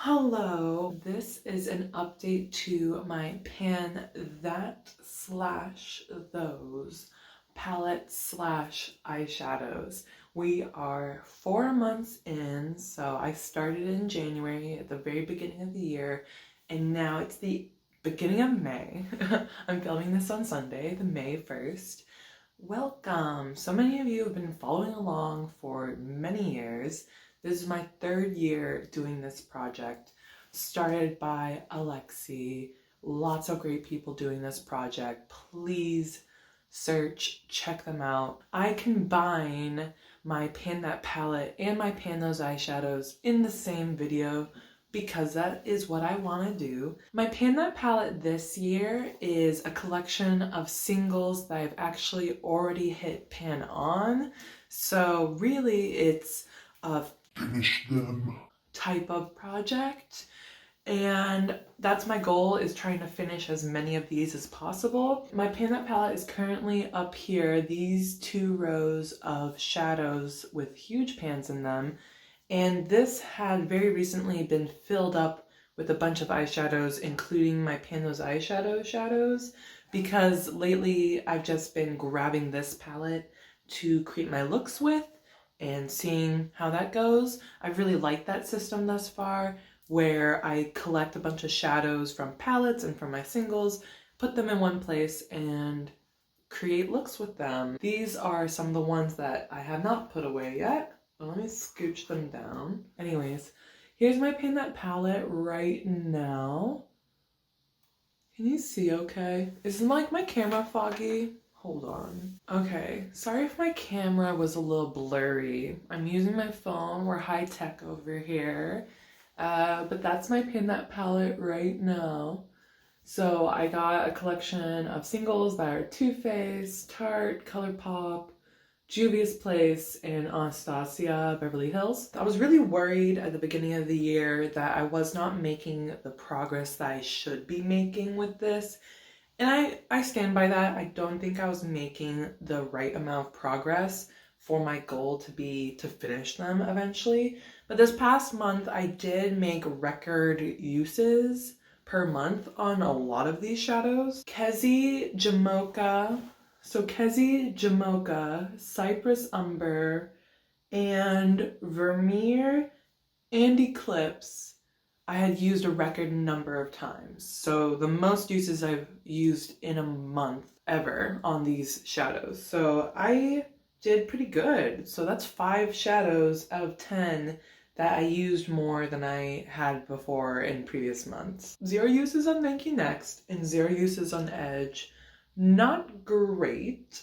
Hello, this is an update to my Pan That Slash Those palette slash eyeshadows. We are 4 months in, so I started in January at the very beginning of the year, and now it's the beginning of May. I'm filming this on Sunday, the May 1st. Welcome! So many of you have been following along for many years. This is my 3rd year doing this project, started by Alexi. Lots of great people doing this project. Please search, check them out. I combine my Panda Palette and my Panda eyeshadows in the same video because that is what I want to do. My Panda Palette this year is a collection of singles that I've actually already hit pan on. So really it's a finish them type of project. And that's my goal, is trying to finish as many of these as possible. My Panda Palette is currently up here, these 2 rows of shadows with huge pans in them. And this had very recently been filled up with a bunch of eyeshadows, including my Panda's eyeshadow shadows, because lately I've just been grabbing this palette to create my looks with and seeing how that goes. I really like that system thus far, where I collect a bunch of shadows from palettes and from my singles, put them in one place, and create looks with them. These are some of the ones that I have not put away yet. Well, let me scooch them down. Anyways, here's my Panda Palette right now. Can you see okay? Isn't like my camera foggy? Hold on. Okay, sorry if my camera was a little blurry. I'm using my phone. We're high tech over here. But that's my Panda Palette right now. So I got a collection of singles that are Too Faced, Tarte, ColourPop, Juvia's Place, and Anastasia Beverly Hills. I was really worried at the beginning of the year that I was not making the progress that I should be making with this. And I stand by that. I don't think I was making the right amount of progress for my goal to be to finish them eventually. But this past month, I did make record uses per month on a lot of these shadows. Kezi Jamocha, Cypress Umber, and Vermeer and Eclipse I had used a record number of times. So the most uses I've used in a month ever on these shadows. So I did pretty good. So that's 5 shadows out of 10 that I used more than I had before in previous months. 0 uses on Thank You Next and 0 uses on Edge. Not great,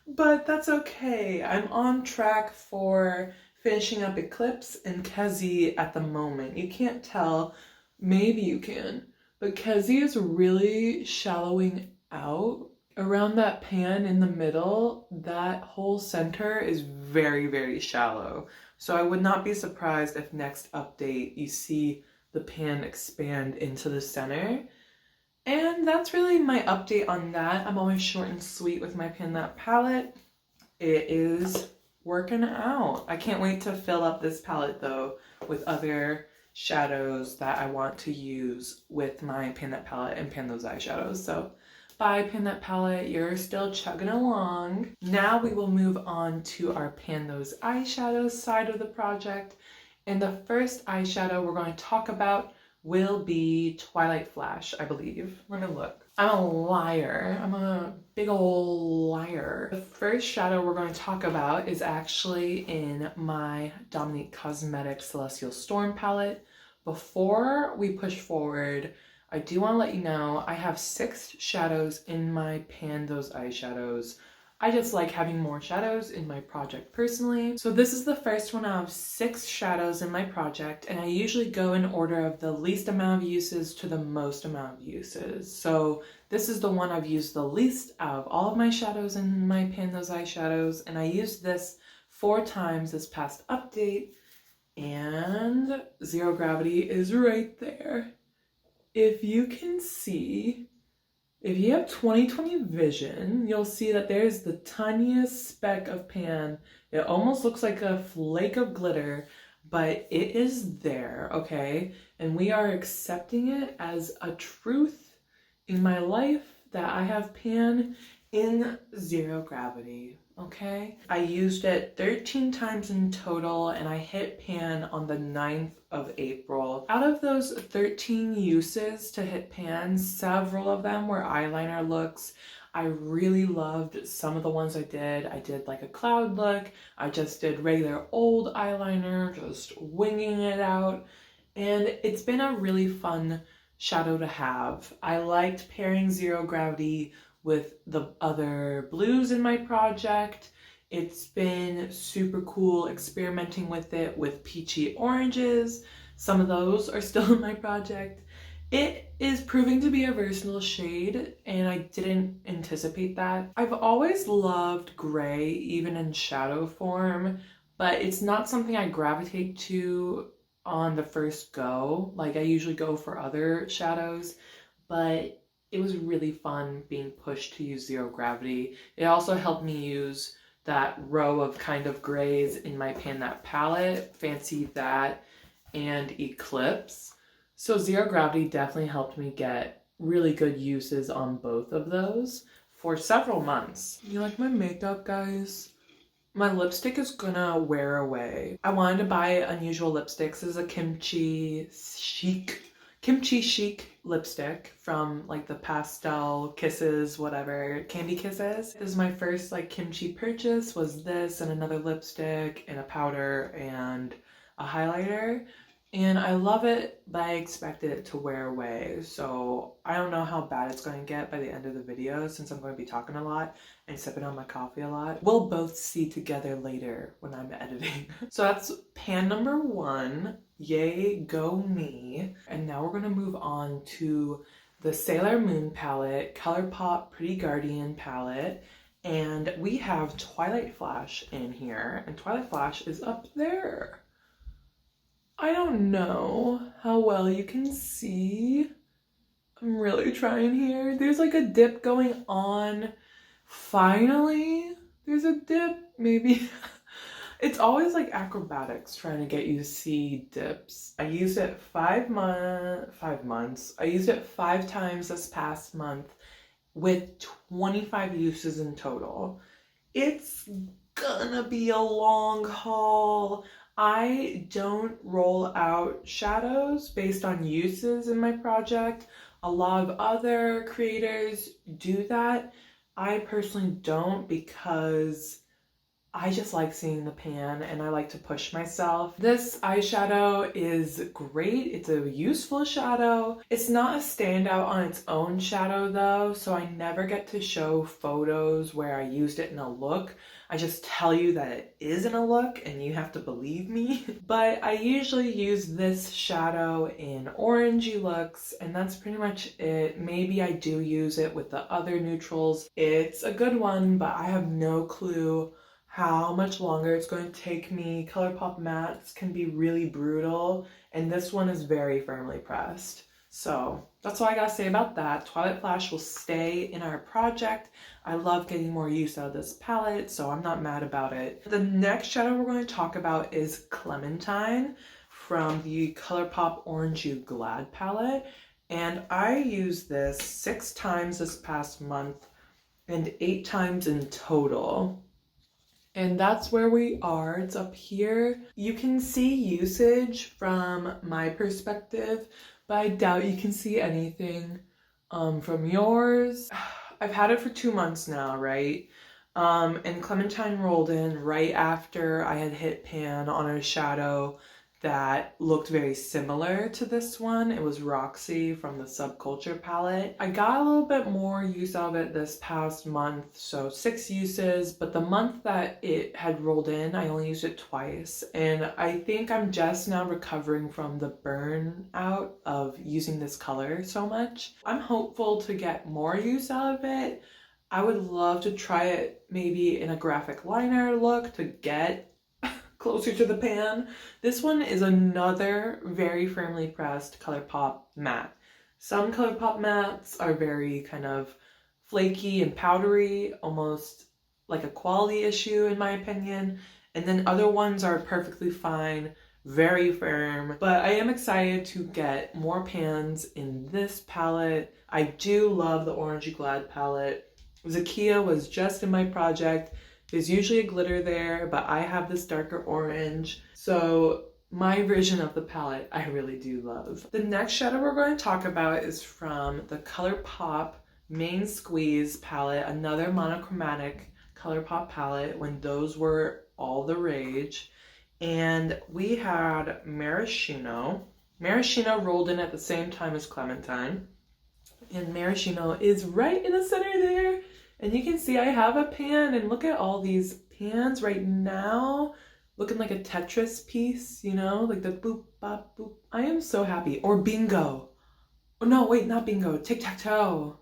but that's okay. I'm on track for finishing up Eclipse and Kezi at the moment. You can't tell, maybe you can, but Kezi is really shallowing out. Around that pan in the middle, that whole center is very, very shallow. So I would not be surprised if next update you see the pan expand into the center. And that's really my update on that. I'm always short and sweet with my Panda Palette. It is working out. I can't wait to fill up this palette though with other shadows that I want to use with my Panda Palette and Panda's eyeshadows. So bye Panda Palette, you're still chugging along. Now we will move on to our Panda's eyeshadows side of the project. And the first eyeshadow we're going to talk about will be Twilight Flash, I believe. We're gonna look. I'm a liar. I'm a big ol' liar. The first shadow we're going to talk about is actually in my Dominique Cosmetics Celestial Storm palette. Before we push forward, I do want to let you know I have 6 shadows in my Panda's eyeshadows. I just like having more shadows in my project personally. So this is the first one out of 6 shadows in my project, and I usually go in order of the least amount of uses to the most amount of uses. So this is the one I've used the least out of all of my shadows in my Panda's eyeshadows, and I used this 4 times this past update, and Zero Gravity is right there. If you can see, if you have 20/20 vision, you'll see that there's the tiniest speck of pan. It almost looks like a flake of glitter, but it is there, okay? And we are accepting it as a truth in my life that I have pan in zero gravity, okay? I used it 13 times in total, and I hit pan on the 9th of April. Out of those 13 uses to hit pan, several of them were eyeliner looks. I really loved some of the ones I did. I did like a cloud look. I just did regular old eyeliner, just winging it out. And it's been a really fun shadow to have. I liked pairing zero gravity with the other blues in my project. It's been super cool experimenting with it with peachy oranges. Some of those are still in my project. It is proving to be a versatile shade, and I didn't anticipate that. I've always loved gray, even in shadow form, but it's not something I gravitate to on the first go. Like, I usually go for other shadows, but it was really fun being pushed to use zero gravity. It also helped me use that row of kind of grays in my Panda Palette, Fancy That, and Eclipse. So zero gravity definitely helped me get really good uses on both of those for several months. You like my makeup, guys? My lipstick is gonna wear away. I wanted to buy Unusual Lipsticks. This is a kimchi chic lipstick from like the Pastel Kisses, whatever, Candy Kisses. This is my first like kimchi purchase, was this and another lipstick and a powder and a highlighter. And I love it, but I expected it to wear away. So I don't know how bad it's going to get by the end of the video, since I'm going to be talking a lot and sipping on my coffee a lot. We'll both see together later when I'm editing. So that's pan number 1. Yay, go me. And now we're going to move on to the Sailor Moon palette, ColourPop Pretty Guardian palette. And we have Twilight Flash in here, and Twilight Flash is up there. I don't know how well you can see. I'm really trying here. There's like a dip going on. Finally, there's a dip, maybe. It's always like acrobatics trying to get you to see dips. I used it 5 months. I used it 5 times this past month with 25 uses in total. It's gonna be a long haul. I don't roll out shadows based on uses in my project. A lot of other creators do that. I personally don't, because I just like seeing the pan and I like to push myself. This eyeshadow is great. It's a useful shadow. It's not a standout on its own shadow though, so I never get to show photos where I used it in a look. I just tell you that it is in a look and you have to believe me. But I usually use this shadow in orangey looks, and that's pretty much it. Maybe I do use it with the other neutrals. It's a good one, but I have no clue how much longer it's going to take me. ColourPop mattes can be really brutal, and this one is very firmly pressed. So that's all I gotta say about that. Twilight Flash will stay in our project. I love getting more use out of this palette, so I'm not mad about it. The next shadow we're going to talk about is Clementine from the ColourPop Orange You Glad palette. And I used this 6 times this past month and 8 times in total. And that's where we are. It's up here. You can see usage from my perspective, but I doubt you can see anything from yours. I've had it for 2 months now, right? And Clementine rolled in right after I had hit pan on a shadow that looked very similar to this one. It was Roxy from the Subculture palette. I got a little bit more use out of it this past month, so 6 uses, but the month that it had rolled in, I only used it twice, and I think I'm just now recovering from the burnout of using this color so much. I'm hopeful to get more use out of it. I would love to try it maybe in a graphic liner look to get closer to the pan. This one is another very firmly pressed ColourPop matte. Some ColourPop mattes are very kind of flaky and powdery, almost like a quality issue in my opinion. And then other ones are perfectly fine, very firm. But I am excited to get more pans in this palette. I do love the Orangey Glad palette. Zakia was just in my project. There's usually a glitter there, but I have this darker orange. So my version of the palette I really do love. The next shadow we're going to talk about is from the ColourPop Main Squeeze palette, another monochromatic ColourPop palette when those were all the rage. And we had Maraschino. Maraschino rolled in at the same time as Clementine. And Maraschino is right in the center there. And you can see I have a pan, and look at all these pans right now. Looking like a Tetris piece, you know, like the boop, bop, boop. I am so happy. Or bingo. Oh no, wait, not bingo. Tic-tac-toe.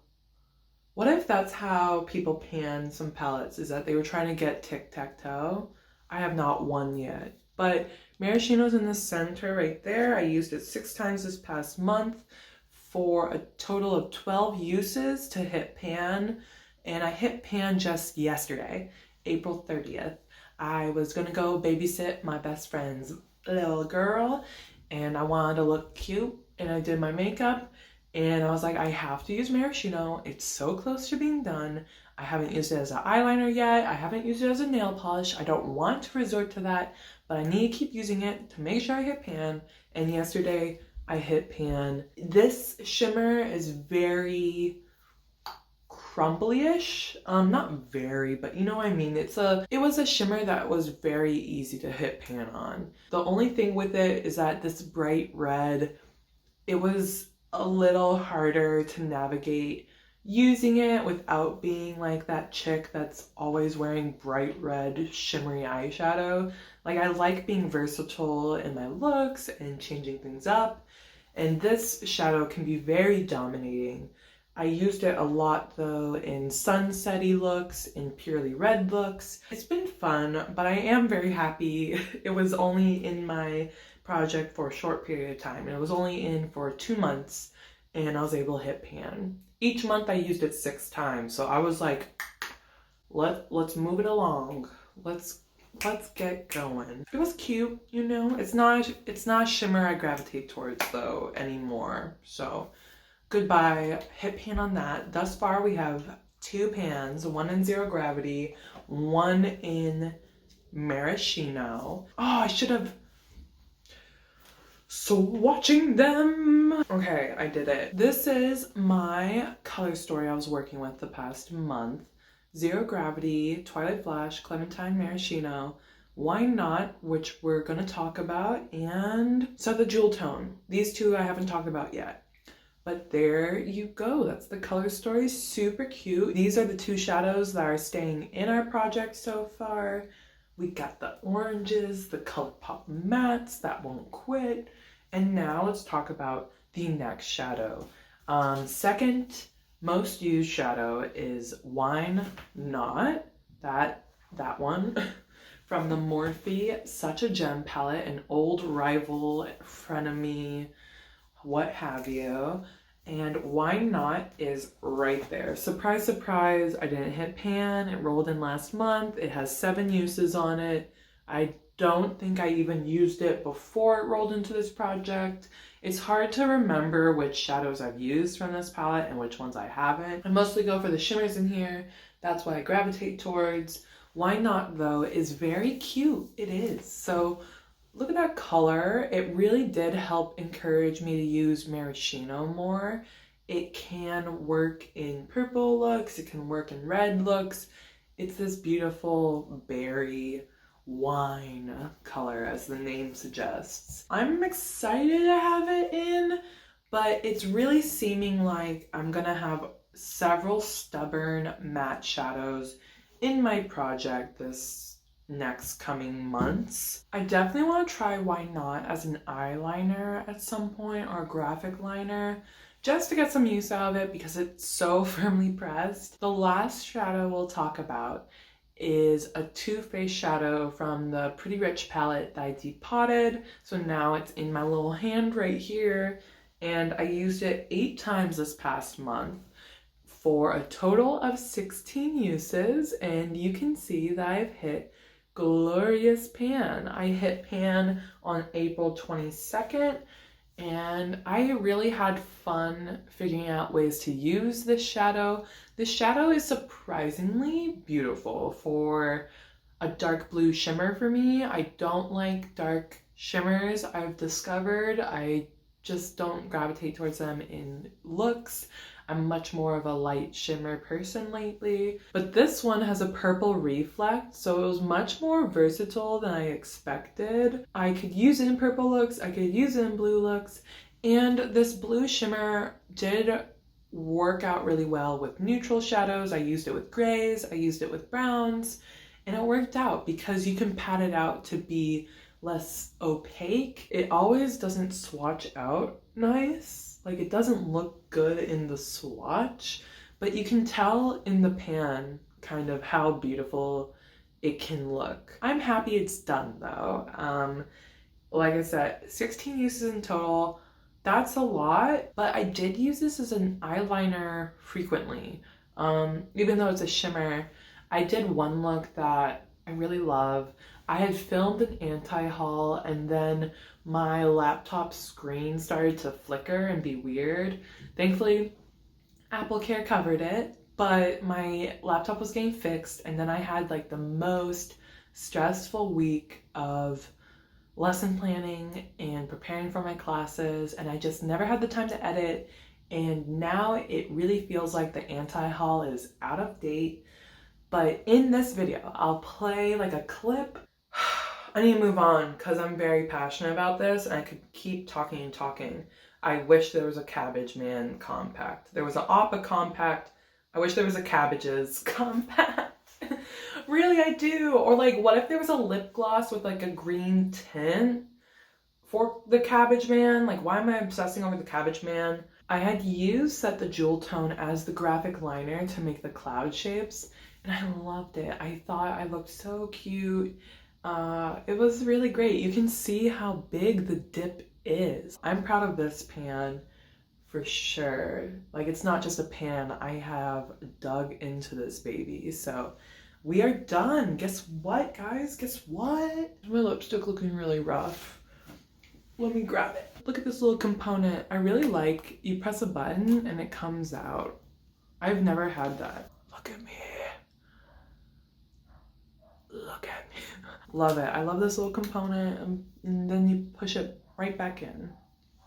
What if that's how people pan some palettes, is that they were trying to get tic-tac-toe? I have not won yet. But Maraschino's in the center right there. I used it 6 times this past month for a total of 12 uses to hit pan. And I hit pan just yesterday, April 30th. I was gonna go babysit my best friend's little girl, and I wanted to look cute, and I did my makeup, and I was like, I have to use Maraschino. It's so close to being done. I haven't used it as an eyeliner yet. I haven't used it as a nail polish. I don't want to resort to that, but I need to keep using it to make sure I hit pan. And yesterday I hit pan. This shimmer is very crumbly-ish. Not very, but you know what I mean. It was a shimmer that was very easy to hit pan on. The only thing with it is that this bright red, it was a little harder to navigate using it without being like that chick that's always wearing bright red shimmery eyeshadow. Like, I like being versatile in my looks and changing things up, and this shadow can be very dominating. I used it a lot though in sunsetty looks, in purely red looks. It's been fun, but I am very happy. It was only in my project for a short period of time, and it was only in for 2 months, and I was able to hit pan. Each month I used it 6 times, so I was like, let's move it along. Let's get going. It was cute, you know. It's not a shimmer I gravitate towards though anymore. So goodbye, hit pan on that. Thus far we have 2 pans, one in Zero Gravity, one in Maraschino. Oh, I should have swatching them. Okay, I did it. This is my color story I was working with the past month. Zero Gravity, Twilight Flash, Clementine, Maraschino, Why Not, which we're gonna talk about, and so the Jewel Tone. These 2 I haven't talked about yet. But there you go. That's the color story. Super cute. These are the 2 shadows that are staying in our project so far. We got the oranges, the ColourPop mattes that won't quit. And now let's talk about the next shadow. Second most used shadow is Why Not. That one from the Morphe Such a Gem palette, an old rival, frenemy, what have you. And Why Not is right there. Surprise, surprise, I didn't hit pan. It rolled in last month. It has 7 uses on it. I don't think I even used it before it rolled into this project. It's hard to remember which shadows I've used from this palette and which ones I haven't. I mostly go for the shimmers in here. That's what I gravitate towards. Why Not, though, is very cute. It is. So look at that color. It really did help encourage me to use Maraschino more. It can work in purple looks. It can work in red looks. It's this beautiful berry wine color, as the name suggests. I'm excited to have it in, but it's really seeming like I'm gonna have several stubborn matte shadows in my project this next coming months. I definitely want to try Why Not as an eyeliner at some point, or a graphic liner, just to get some use out of it because it's so firmly pressed. The last shadow we'll talk about is a Too Faced shadow from the Pretty Rich palette that I depotted. So now it's in my little hand right here, and I used it 8 times this past month for a total of 16 uses, and you can see that I've hit glorious pan. I hit pan on April 22nd, and I really had fun figuring out ways to use this shadow. This shadow is surprisingly beautiful for a dark blue shimmer for me. I don't like dark shimmers, I've discovered. I just don't gravitate towards them in looks. I'm much more of a light shimmer person lately. But this one has a purple reflect, so it was much more versatile than I expected. I could use it in purple looks, I could use it in blue looks, and this blue shimmer did work out really well with neutral shadows. I used it with grays, I used it with browns, and it worked out because you can pat it out to be less opaque. It always doesn't swatch out nice. Like, it doesn't look good in the swatch, but you can tell in the pan kind of how beautiful it can look. I'm happy it's done though. Like I said, 16 uses in total. That's a lot, but I did use this as an eyeliner frequently. Even though it's a shimmer, I did one look that I really love. I had filmed an anti-haul and then my laptop screen started to flicker and be weird. Thankfully, AppleCare covered it, but my laptop was getting fixed, and then I had like the most stressful week of lesson planning and preparing for my classes, and I just never had the time to edit, and now it really feels like the anti-haul is out of date. But in this video, I'll play like a clip. I need to move on because I'm very passionate about this and I could keep talking and talking. I wish there was a Cabbage Man compact. There was an Oppa compact. I wish there was a Cabbages compact. Really, I do. Or like, what if there was a lip gloss with like a green tint for the Cabbage Man? Like, why am I obsessing over the Cabbage Man? I had used Set the Jewel Tone as the graphic liner to make the cloud shapes, and I loved it. I thought I looked so cute. It was really great. You can see how big the dip is. I'm proud of this pan for sure. Like, it's not just a pan. I have dug into this baby. So we are done. Guess what, guys? Guess what? My lipstick looking really rough. Let me grab it. Look at this little component. I really like, you press a button and it comes out. I've never had that. Look at me. Look at me. Love it. I love this little component, and then you push it right back in.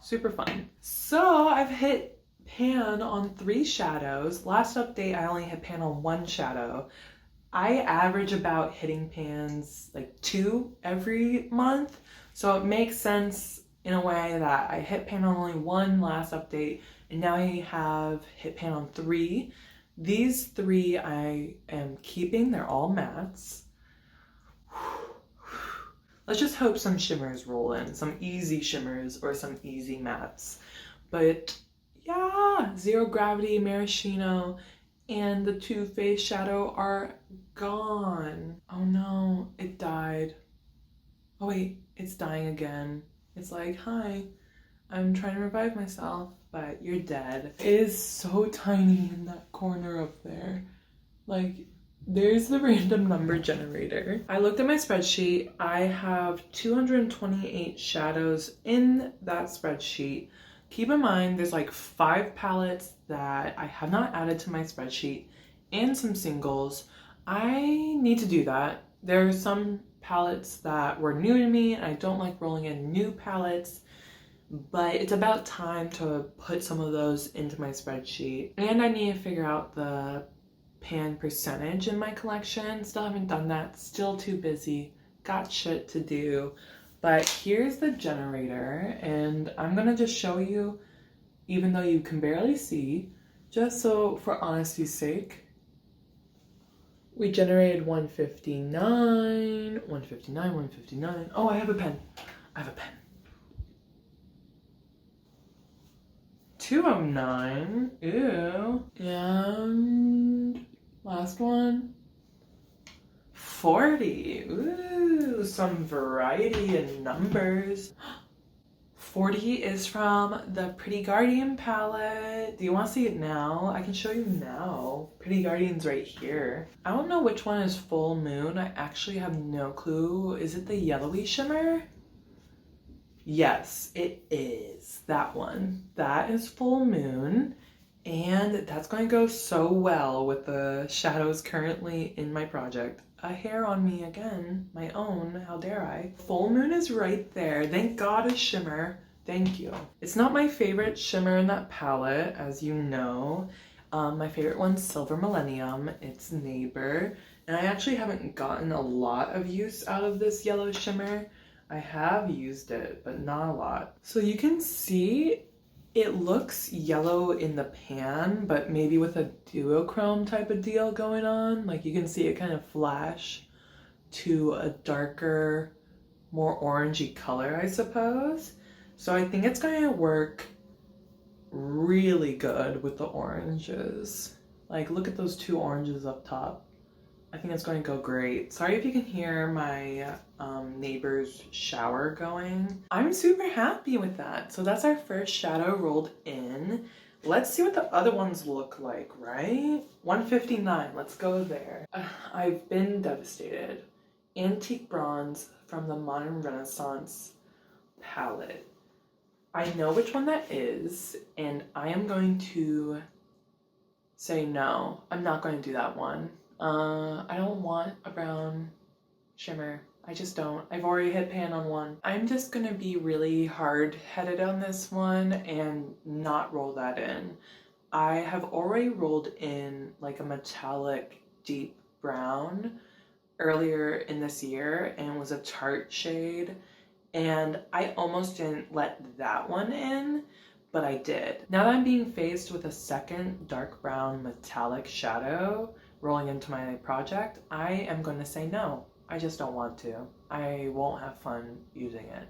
Super fun. So I've hit pan on 3 shadows. Last update, I only hit pan on 1 shadow. I average about hitting pans like 2 every month. So it makes sense in a way that I hit pan on only 1 last update, and now I have hit pan on 3. These 3 I am keeping. They're all mattes. Let's just hope some shimmers roll in, some easy shimmers or some easy mattes. But yeah, Zero Gravity, Maraschino, and the Too Faced shadow are gone. Oh no, it died. Oh wait, it's dying again. It's like, hi, I'm trying to revive myself, but you're dead. It is so tiny in that corner up there. Like, there's the random number generator. I looked at my spreadsheet. I have 228 shadows in that spreadsheet. Keep in mind, there's like 5 palettes that I have not added to my spreadsheet and some singles. I need to do that. There are some palettes that were new to me and I don't like rolling in new palettes, but it's about time to put some of those into my spreadsheet. And I need to figure out the pan percentage in my collection. Still haven't done that. Still too busy. Got shit to do. But here's the generator, and I'm gonna just show you, even though you can barely see, just so for honesty's sake. We generated 159, 159, 159. Oh, I have a pen. I have a pen. 209. Ew. And last one. 40. Ooh, some variety in numbers. 40 is from the Pretty Guardian palette. Do you want to see it now? I can show you now. Pretty Guardian's right here. I don't know which one is Full Moon. I actually have no clue. Is it the yellowy shimmer? Yes, it is. That one. That is Full Moon. And that's going to go so well with the shadows currently in my project. A hair on me again, my own, how dare I. Full Moon is right there. Thank God a shimmer. Thank you. It's not my favorite shimmer in that palette, as you know. My favorite one's Silver Millennium. It's Neighbor. And I actually haven't gotten a lot of use out of this yellow shimmer. I have used it, but not a lot. So you can see it looks yellow in the pan, but maybe with a duochrome type of deal going on. Like you can see it kind of flash to a darker, more orangey color, I suppose. So I think it's going to work really good with the oranges. Like look at those two oranges up top. I think it's going to go great. Sorry if you can hear my neighbor's shower going. I'm super happy with that. So that's our first shadow rolled in. Let's see what the other ones look like, right? 159, let's go there. I've been devastated. Antique Bronze from the Modern Renaissance palette. I know which one that is, and I am going to say no. I'm not going to do that one. I don't want a brown shimmer. I just don't. I've already hit pan on one. I'm just gonna be really hard-headed on this one and not roll that in. I have already rolled in like a metallic deep brown earlier in this year, and it was a Tarte shade, and I almost didn't let that one in, but I did. Now that I'm being faced with a second dark brown metallic shadow rolling into my project, I am going to say no. I just don't want to. I won't have fun using it.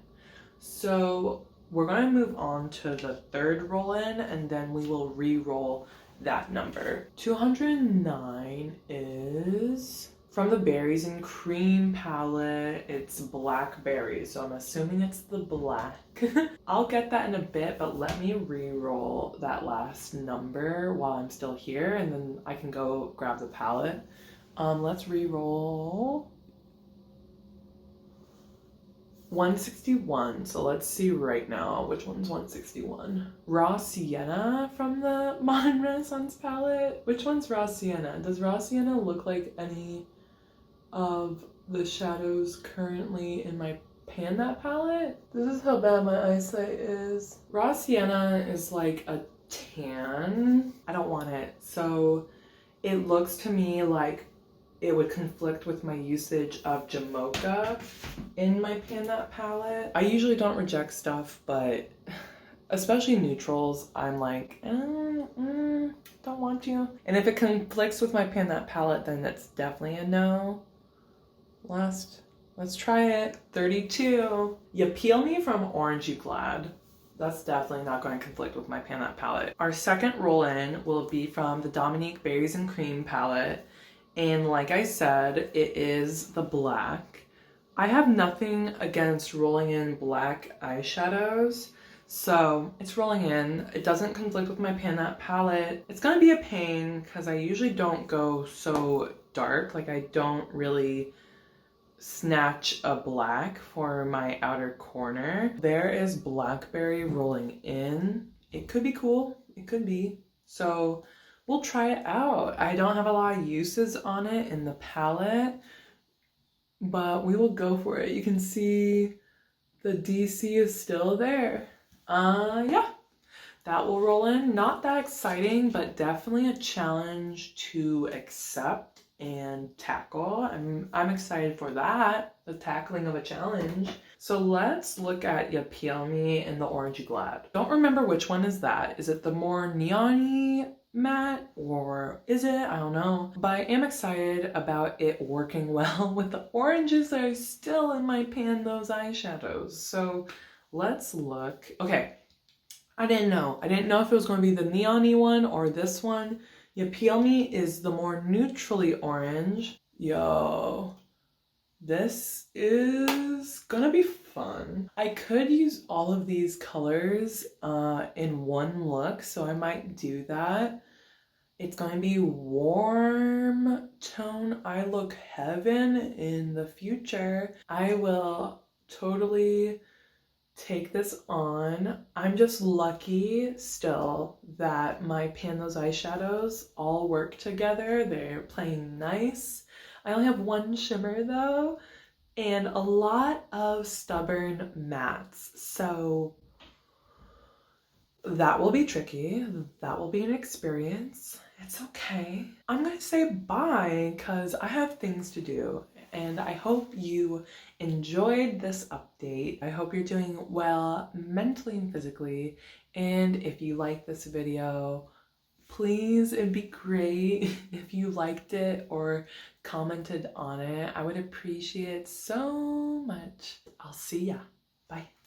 So we're going to move on to the third roll in, and then we will re-roll that number. 209 is from the Berries and Cream palette. It's blackberry, so I'm assuming it's the black. I'll get that in a bit, but let me re-roll that last number while I'm still here, and then I can go grab the palette. Let's re-roll 161. So let's see right now which one's 161. Raw Sienna from the Modern Renaissance palette. Which one's Raw Sienna? Does Raw Sienna look like any of the shadows currently in my Panda palette? This is how bad my eyesight is. Raw Sienna is like a tan. I don't want it. So it looks to me like it would conflict with my usage of Jamocha in my Panda palette. I usually don't reject stuff, but especially neutrals, I'm like, don't want to. And if it conflicts with my Panda palette, then that's definitely a no. Let's try it. 32. You Peel Me from Orange You Glad. That's definitely not going to conflict with my Panda palette. Our second roll in will be from the Dominique Berries and Cream palette. And like I said, it is the black. I have nothing against rolling in black eyeshadows, so it's rolling in. It doesn't conflict with my Panda palette. It's gonna be a pain because I usually don't go so dark. Like I don't really snatch a black for my outer corner. There is Blackberry rolling in. It could be cool. It could be. So we'll try it out. I don't have a lot of uses on it in the palette, but we will go for it. You can see the DC is still there. Yeah, that will roll in. Not that exciting, but definitely a challenge to accept and tackle. I'm excited for that, the tackling of a challenge. So let's look at Ya Peel Me and the Orange You Glad. Don't remember which one is that. Is it the more neon-y matte, or is it? I don't know. But I am excited about it working well with the oranges that are still in my Panda's eyeshadows. So let's look. Okay, I didn't know if it was going to be the neon-y one or this one. Ya Peel Me is the more neutrally orange. Yo, This is gonna be fun. I could use all of these colors in one look, so I might do that. It's going to be warm tone eye look heaven in the future. I will totally take this on. I'm just lucky still that my Panda's eyeshadows all work together. They're playing nice. I only have one shimmer though, and a lot of stubborn mattes. So that will be tricky. That will be an experience. It's okay. I'm gonna say bye because I have things to do, and I hope you enjoyed this update. I hope you're doing well mentally and physically, and if you like this video, please, it'd be great if you liked it or commented on it. I would appreciate it so much. I'll see ya. Bye.